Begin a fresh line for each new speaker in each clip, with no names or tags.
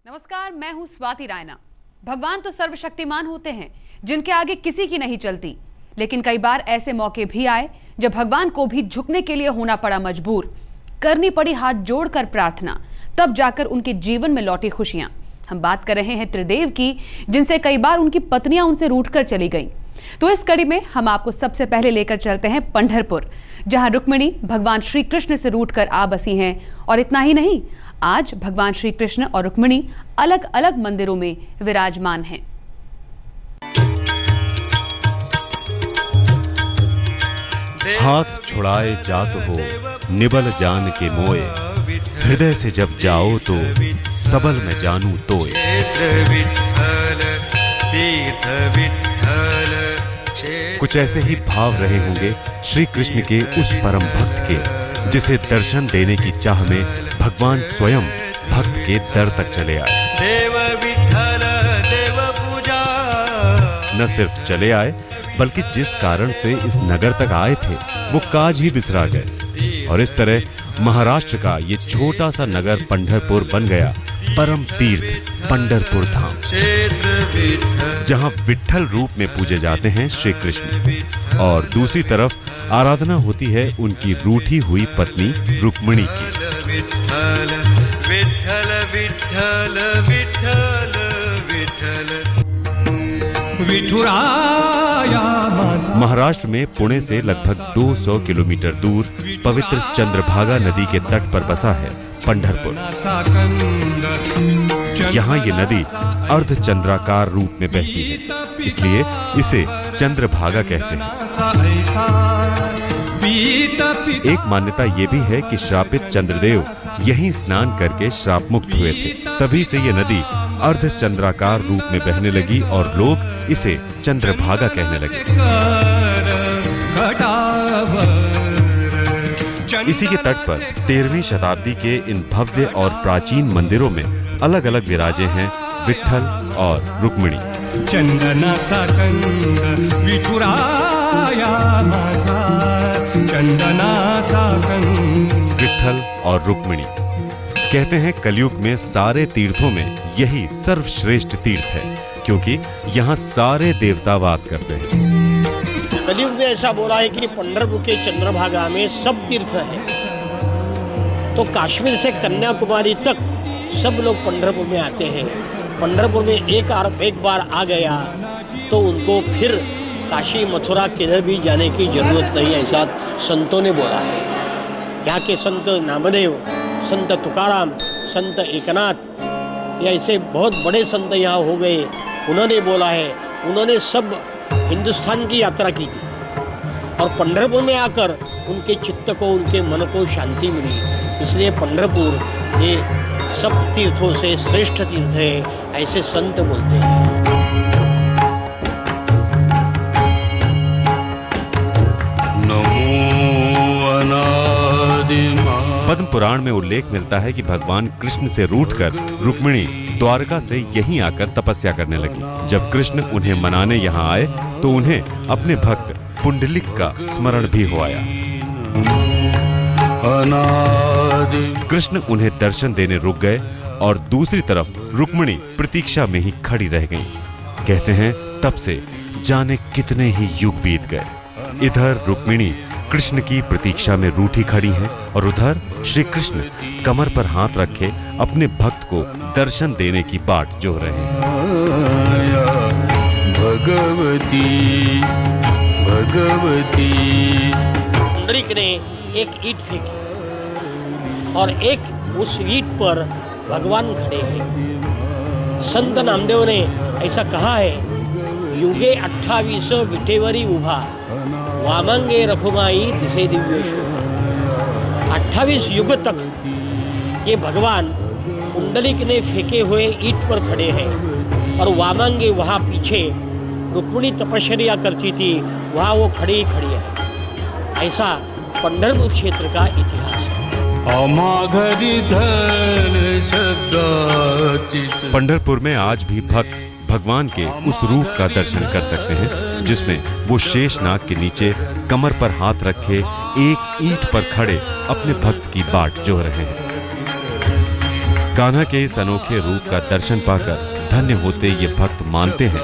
नमस्कार, मैं हूं स्वाति रायना। भगवान तो सर्वशक्तिमान होते हैं जिनके आगे किसी की नहीं चलती, लेकिन कई बार ऐसे मौके भी आए जब भगवान को भी झुकने के लिए होना पड़ा मजबूर, करनी पड़ी हाथ जोड़कर प्रार्थना, तब जाकर उनके जीवन में लौटी खुशियां। हम बात कर रहे हैं त्रिदेव की, जिनसे कई बार उनकी पत्नियां उनसे रूठकर चली गईं। तो इस कड़ी में हम आपको सबसे पहले लेकर चलते हैं पंढरपुर, जहां रुक्मिणी भगवान श्री कृष्ण से रूठकर आ बसी हैं। और इतना ही नहीं, आज भगवान श्री कृष्ण और रुक्मिणी अलग अलग मंदिरों में विराजमान हैं।
हाथ छुड़ाए जात हो निबल जान के मोए, हृदय से जब जाओ तो सबल में जानू तोए। कुछ ऐसे ही भाव रहे होंगे श्री कृष्ण के उस परम भक्त के, जिसे दर्शन देने की चाह में भगवान स्वयं भक्त के दर तक चले आए।
देव विठ्ठल देव पूजा।
न सिर्फ चले आए, बल्कि जिस कारण से इस नगर तक आए थे वो काज ही बिसरा गए। और इस तरह महाराष्ट्र का ये छोटा सा नगर पंढरपुर बन गया परम तीर्थ पंढरपुर धाम, जहां विठ्ठल रूप में पूजे जाते हैं श्री कृष्ण, और दूसरी तरफ आराधना होती है उनकी रूठी हुई पत्नी रुक्मिणी की।
विठ्ठल विठ्ठल विठ्ठल विठ्ठल विठ्ठल विठुराया।
महाराष्ट्र में पुणे से लगभग 200 किलोमीटर दूर पवित्र चंद्रभागा नदी के तट पर बसा है पंढरपुर। यहाँ ये नदी अर्धचंद्राकार रूप में बहती है, इसलिए इसे चंद्रभागा कहते हैं। एक मान्यता ये भी है कि श्रापित चंद्रदेव यहीं स्नान करके श्राप मुक्त हुए थे, तभी से ये नदी अर्धचंद्राकार रूप में बहने लगी और लोग इसे चंद्रभागा कहने लगे। इसी के तट पर 13वीं शताब्दी के इन भव्य और प्राचीन मंदिरों में अलग अलग विराजे हैं विठ्ठल और रुक्मिणी। विठ्ठल और रुक्मिणी, कहते हैं कलयुग में सारे तीर्थों में यही सर्वश्रेष्ठ तीर्थ है, क्योंकि यहाँ सारे देवता वास करते हैं।
कलयुग में ऐसा बोला है कि पंढरपुर के चंद्रभागा में सब तीर्थ है, तो कश्मीर से कन्याकुमारी तक सब लोग पंढरपुर में आते हैं। पंढरपुर में एक बार आ गया तो उनको फिर काशी मथुरा किधर भी जाने की जरूरत नहीं, ऐसा संतों ने बोला है। यहाँ के संत नामदेव, संत तुकाराम, संत एकनाथ, या ऐसे बहुत बड़े संत यहाँ हो गए, उन्होंने बोला है, उन्होंने सब हिंदुस्तान की यात्रा की थी और पंढरपुर में आकर उनके चित्त को, उनके मन को शांति मिली। इसलिए पंढरपुर ये सब तीर्थों से श्रेष्ठ तीर्थ है, ऐसे संत बोलते हैं।
पद्म पुराण में उल्लेख मिलता है कि भगवान कृष्ण से रूठकर रुक्मिणी द्वारका से यहीं आकर तपस्या करने लगी। जब कृष्ण उन्हें मनाने यहाँ आए तो उन्हें अपने भक्त पुंडलिक का स्मरण भी हो आया। कृष्ण उन्हें दर्शन देने रुक गए और दूसरी तरफ रुक्मिणी प्रतीक्षा में ही खड़ी रह गईं। कहते हैं तब से जाने कितने ही युग बीत गए। इधर रुक्मिणी कृष्ण की प्रतीक्षा में रूठी खड़ी हैं और उधर श्री कृष्ण कमर पर हाथ रखे अपने भक्त को दर्शन देने की बाट जोह रहे हैं।
भगवती भगवती।
पुंडरीक ने एक ईंट फेंकी और एक उस ईंट पर भगवान खड़े हैं। संत नामदेव ने ऐसा कहा है, युगे 28 विठेवरी उभा, वामांगे रखुमाई तिसे दिव्य शोभा। 28 युग तक ये भगवान पुंडलिक ने फेंके हुए ईंट पर खड़े हैं और वामांगे वहाँ पीछे रुक्मिणी तपश्चर्या करती थी, वहाँ वो खड़ी ही खड़ी है। ऐसा पंढरपुर क्षेत्र का इतिहास है।
पंढरपुर में आज भी भक्त भगवान के उस रूप का दर्शन कर सकते हैं जिसमें वो शेषनाग के नीचे कमर पर हाथ रखे एक ईंट पर खड़े अपने भक्त की बाट जोह रहे हैं। कान्हा के इस अनोखे रूप का दर्शन पाकर धन्य होते ये भक्त मानते हैं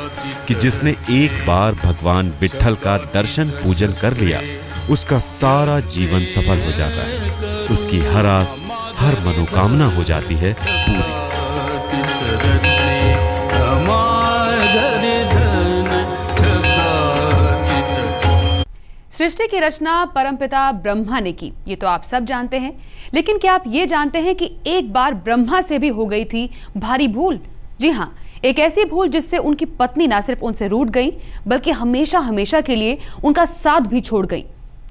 कि जिसने एक बार भगवान विट्ठल का दर्शन पूजन कर लिया, उसका सारा जीवन सफल हो जाता है। उसकी हर आस, हर मनोकामना हो जाती है पूरी।
सृष्टि की रचना परमपिता ब्रह्मा ने की, ये तो आप सब जानते हैं। लेकिन क्या आप ये जानते हैं कि एक बार ब्रह्मा से भी हो गई थी भारी भूल? जी हाँ, एक ऐसी भूल जिससे उनकी पत्नी ना सिर्फ उनसे रूठ गई, बल्कि हमेशा हमेशा के लिए उनका साथ भी छोड़ गई।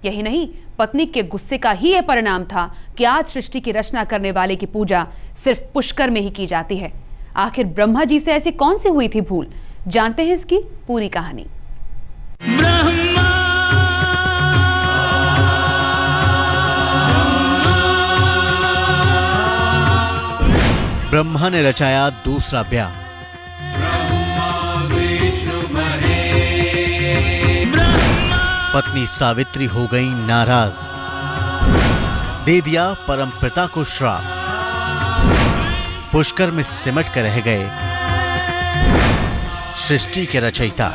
यही नहीं, पत्नी के गुस्से का ही यह परिणाम था कि आज सृष्टि की रचना करने वाले की पूजा सिर्फ पुष्कर में ही की जाती है। आखिर ब्रह्मा जी से ऐसी कौन सी हुई थी भूल? जानते हैं इसकी पूरी कहानी।
ब्रह्मा ने रचाया दूसरा ब्याह। पत्नी सावित्री हो गई नाराज, दे दिया परमपिता को श्राप। पुष्कर में सिमट कर रह गए सृष्टि के रचयिता।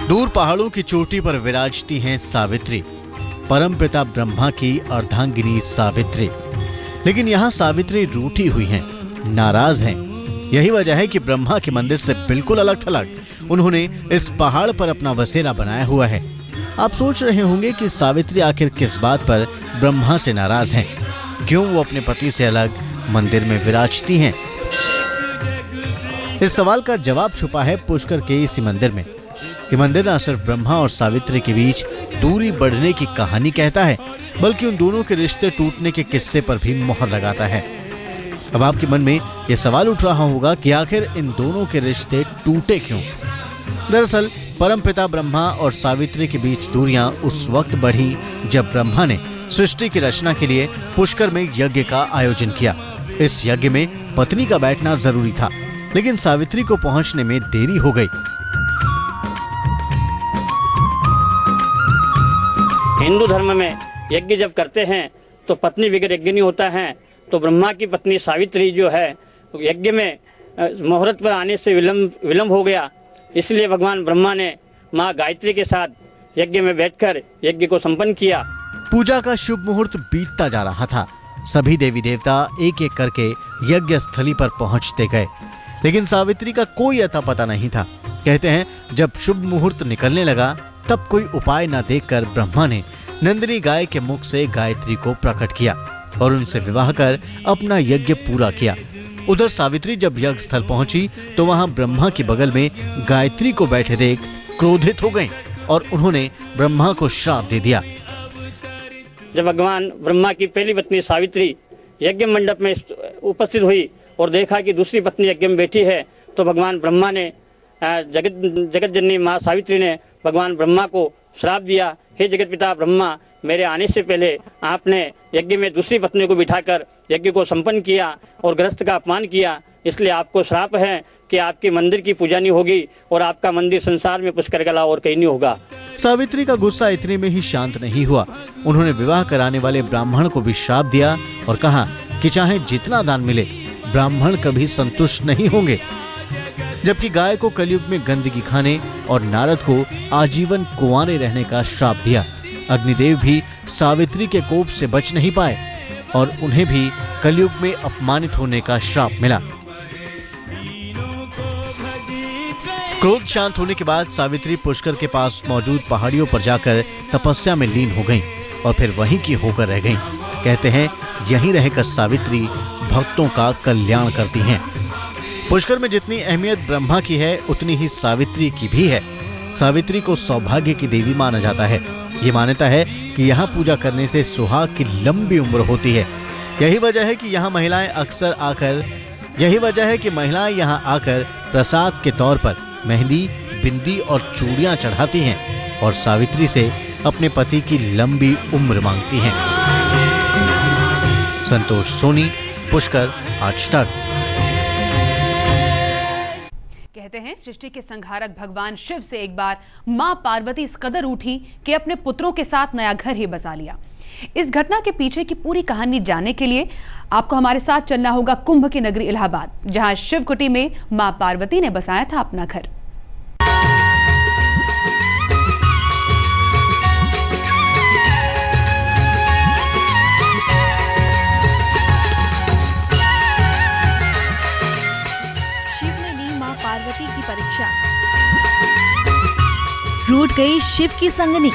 दूर पहाड़ों की चोटी पर विराजती हैं सावित्री, परमपिता ब्रह्मा की अर्धांगिनी सावित्री। लेकिन यहां सावित्री रूठी हुई हैं, नाराज हैं। यही वजह है कि ब्रह्मा के मंदिर से बिल्कुल अलग थलग उन्होंने इस पहाड़ पर अपना बसेरा बनाया हुआ है। आप सोच रहे होंगे कि सावित्री आखिर किस बात पर ब्रह्मा से नाराज हैं? क्यों वो अपने पति से अलग मंदिर में विराजती हैं? इस सवाल का जवाब छुपा है पुष्कर के इसी मंदिर में। ये मंदिर न सिर्फ ब्रह्मा और सावित्री के बीच दूरी बढ़ने की कहानी कहता है, बल्कि उन दोनों के रिश्ते टूटने के किस्से पर भी मोहर लगाता है। अब आपके मन में यह सवाल उठ रहा होगा कि आखिर इन दोनों के रिश्ते टूटे क्यों? दरअसल परमपिता ब्रह्मा और सावित्री के बीच दूरियां उस वक्त बढ़ी जब ब्रह्मा ने सृष्टि की रचना के लिए पुष्कर में यज्ञ का आयोजन किया। इस यज्ञ में पत्नी का बैठना जरूरी था, लेकिन सावित्री को पहुंचने में देरी हो गई।
हिंदू धर्म में यज्ञ जब करते हैं तो पत्नी बगैर यज्ञ नहीं होता है। तो ब्रह्मा की पत्नी सावित्री जो है यज्ञ में मुहूर्त पर आने से विलंब हो गया, इसलिए भगवान ब्रह्मा ने माँ गायत्री के साथ यज्ञ में बैठकर यज्ञ को संपन्न किया।
पूजा का शुभ मुहूर्त बीतता जा रहा था। सभी देवी देवता एक एक करके यज्ञ स्थली पर पहुंचते गए, लेकिन सावित्री का कोई अता पता नहीं था। कहते हैं जब शुभ मुहूर्त निकलने लगा तब कोई उपाय न देखकर ब्रह्मा ने नंदिनी गाय के मुख से गायत्री को प्रकट किया और उनसे विवाह कर अपना यज्ञ पूरा किया। उधर सावित्री जब यज्ञ स्थल पहुंची तो वहां ब्रह्मा के बगल में गायत्री को बैठे देख क्रोधित हो गईं और उन्होंने ब्रह्मा को श्राप दे दिया।
जब भगवान ब्रह्मा की पहली पत्नी सावित्री यज्ञ मंडप में उपस्थित हुई और देखा कि दूसरी पत्नी यज्ञ में बैठी है, तो भगवान ब्रह्मा ने जगत जननी माँ सावित्री ने भगवान ब्रह्मा को श्राप दिया, हे जगत पिता ब्रह्मा, मेरे आने से पहले आपने यज्ञ में दूसरी पत्नी को बिठाकर यज्ञ को संपन्न किया और गृहस्थ का अपमान किया, इसलिए आपको श्राप है कि आपके मंदिर की पूजा नहीं होगी और आपका मंदिर संसार में पुष्कर के अलावा और कहीं नहीं होगा।
सावित्री का गुस्सा इतने में ही शांत नहीं हुआ। उन्होंने विवाह कराने वाले ब्राह्मण को भी श्राप दिया और कहा कि चाहे जितना दान मिले, ब्राह्मण कभी संतुष्ट नहीं होंगे। जबकि गाय को कलयुग में गंदगी खाने और नारद को आजीवन कुंवारे रहने का श्राप दिया। अग्निदेव भी सावित्री के कोप से बच नहीं पाए और उन्हें भी कलयुग में अपमानित होने का श्राप मिला। क्रोध शांत होने के बाद सावित्री पुष्कर के पास मौजूद पहाड़ियों पर जाकर तपस्या में लीन हो गईं और फिर वहीं की होकर रह गईं। कहते हैं यहीं रहकर सावित्री भक्तों का कल्याण करती हैं। पुष्कर में जितनी अहमियत ब्रह्मा की है उतनी ही सावित्री की भी है। सावित्री को सौभाग्य की देवी माना जाता है। ये मान्यता है कि यहाँ पूजा करने से सुहाग की लंबी उम्र होती है। यही वजह है कि महिलाएं यहाँ आकर प्रसाद के तौर पर मेहंदी, बिंदी और चूड़ियां चढ़ाती हैं और सावित्री से अपने पति की लंबी उम्र मांगती हैं। संतोष सोनी, पुष्कर, आज तक।
कहते हैं सृष्टि के संहारक भगवान शिव से एक बार मां पार्वती इस कदर उठी कि अपने पुत्रों के साथ नया घर ही बसा लिया। इस घटना के पीछे की पूरी कहानी जानने के लिए आपको हमारे साथ चलना होगा कुंभ की नगरी इलाहाबाद, जहां शिवकुटी में मां पार्वती ने बसाया था अपना घर।
पार्वती की परीक्षा, रूठ गई शिव की संगनी,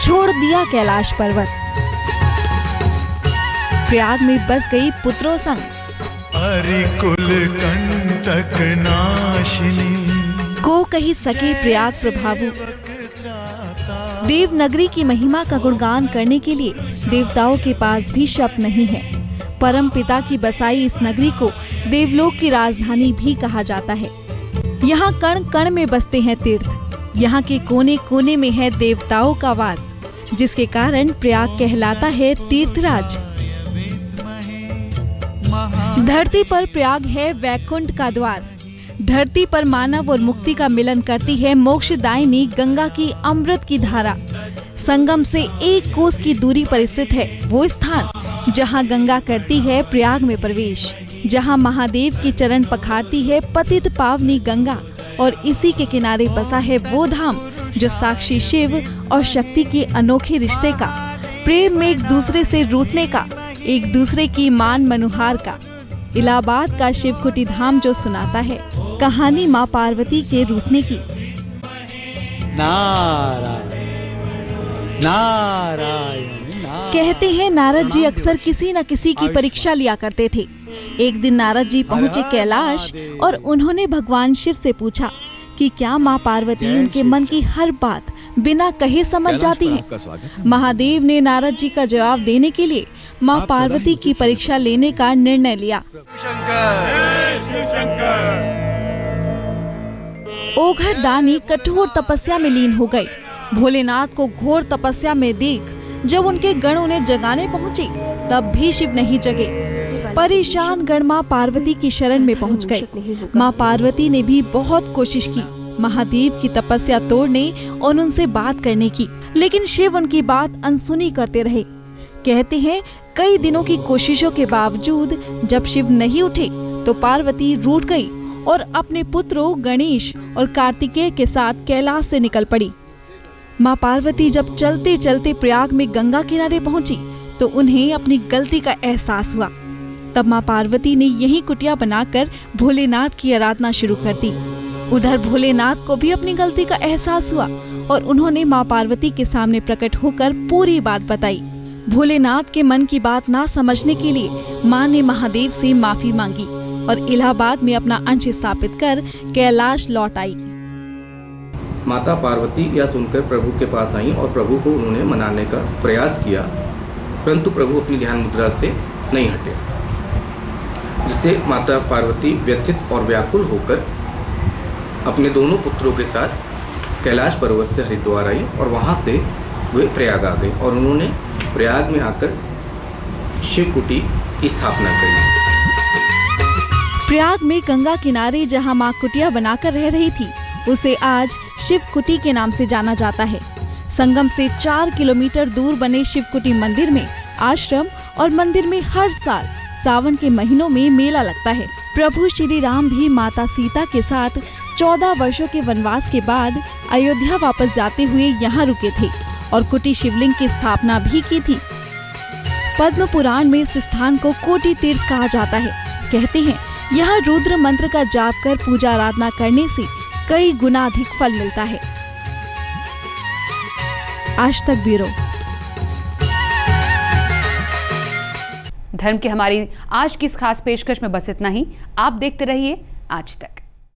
छोड़ दिया कैलाश पर्वत, प्रयाग में बस गई पुत्रों संग,
अरिकुल कंटक नाशिनी,
को कही सके प्रयाग प्रभावु। देव नगरी की महिमा का गुणगान करने के लिए देवताओं के पास भी शब्द नहीं है। परम पिता की बसाई इस नगरी को देवलोक की राजधानी भी कहा जाता है। यहाँ कण कण में बसते हैं तीर्थ, यहाँ के कोने कोने में है देवताओं का वास, जिसके कारण प्रयाग कहलाता है तीर्थराज। धरती पर प्रयाग है वैकुंठ का द्वार। धरती पर मानव और मुक्ति का मिलन करती है मोक्षदायिनी गंगा की अमृत की धारा। संगम से 1 कोस की दूरी पर स्थित है वो स्थान जहां गंगा करती है प्रयाग में प्रवेश, जहां महादेव की चरण पखारती है पतित पावनी गंगा, और इसी के किनारे बसा है वो धाम जो साक्षी शिव और शक्ति के अनोखे रिश्ते का, प्रेम में एक दूसरे से रूठने का, एक दूसरे की मान मनुहार का। इलाहाबाद का शिवकुटी धाम जो सुनाता है कहानी माँ पार्वती के रूठने की।
नारायण नारायण।
कहते हैं नारद जी अक्सर किसी न किसी की परीक्षा लिया करते थे। एक दिन नारद जी पहुँचे कैलाश और उन्होंने भगवान शिव से पूछा कि क्या माँ पार्वती उनके मन की हर बात बिना कहे समझ जाती हैं। महादेव ने नारद जी का जवाब देने के लिए माँ पार्वती की परीक्षा लेने का निर्णय लिया। ओघर दानी कठोर तपस्या में लीन हो गए। भोलेनाथ को घोर तपस्या में देख जब उनके गण उन्हें जगाने पहुँचे तब भी शिव नहीं जगे। परेशान गण माँ पार्वती की शरण में पहुँच गए। माँ पार्वती ने भी बहुत कोशिश की महादेव की तपस्या तोड़ने और उनसे बात करने की, लेकिन शिव उनकी बात अनसुनी करते रहे। कहते हैं कई दिनों की कोशिशों के बावजूद जब शिव नहीं उठे तो पार्वती रूठ गई और अपने पुत्रों गणेश और कार्तिकेय के साथ कैलाश से निकल पड़ी। माँ पार्वती जब चलते चलते प्रयाग में गंगा किनारे पहुंची तो उन्हें अपनी गलती का एहसास हुआ। तब माँ पार्वती ने यही कुटिया बनाकर भोलेनाथ की आराधना शुरू कर दी। उधर भोलेनाथ को भी अपनी गलती का एहसास हुआ और उन्होंने माँ पार्वती के सामने प्रकट होकर पूरी बात बताई। भोलेनाथ के मन की बात ना समझने के लिए माँ ने महादेव से माफी मांगी और इलाहाबाद में अपना अंश स्थापित कर कैलाश लौट आई।
माता पार्वती यह सुनकर प्रभु के पास आई और प्रभु को उन्होंने मनाने का प्रयास किया, परंतु प्रभु अपनी ध्यान मुद्रा से नहीं हटे, जिससे माता पार्वती व्यथित और व्याकुल होकर अपने दोनों पुत्रों के साथ कैलाश पर्वत से हरिद्वार आई और वहाँ से वे प्रयाग आ गए और उन्होंने प्रयाग में आकर शिवकुटी की स्थापना करी।
प्रयाग में गंगा किनारे जहाँ माँ कुटिया बनाकर रह रही थी उसे आज शिवकुटी के नाम से जाना जाता है। संगम से 4 किलोमीटर दूर बने शिवकुटी मंदिर में आश्रम और मंदिर में हर साल सावन के महीनों में मेला लगता है। प्रभु श्री राम भी माता सीता के साथ 14 वर्षों के वनवास के बाद अयोध्या वापस जाते हुए यहाँ रुके थे और कुटी शिवलिंग की स्थापना भी की थी। पद्म पुराण में इस स्थान को कोटि तीर्थ कहा जाता है। कहते हैं यहाँ रुद्र मंत्र का जाप कर पूजा आराधना करने से कई गुना अधिक फल मिलता है। आज तक ब्यूरो।
धर्म की हमारी आज की इस खास पेशकश में बस इतना ही। आप देखते रहिए आज तक।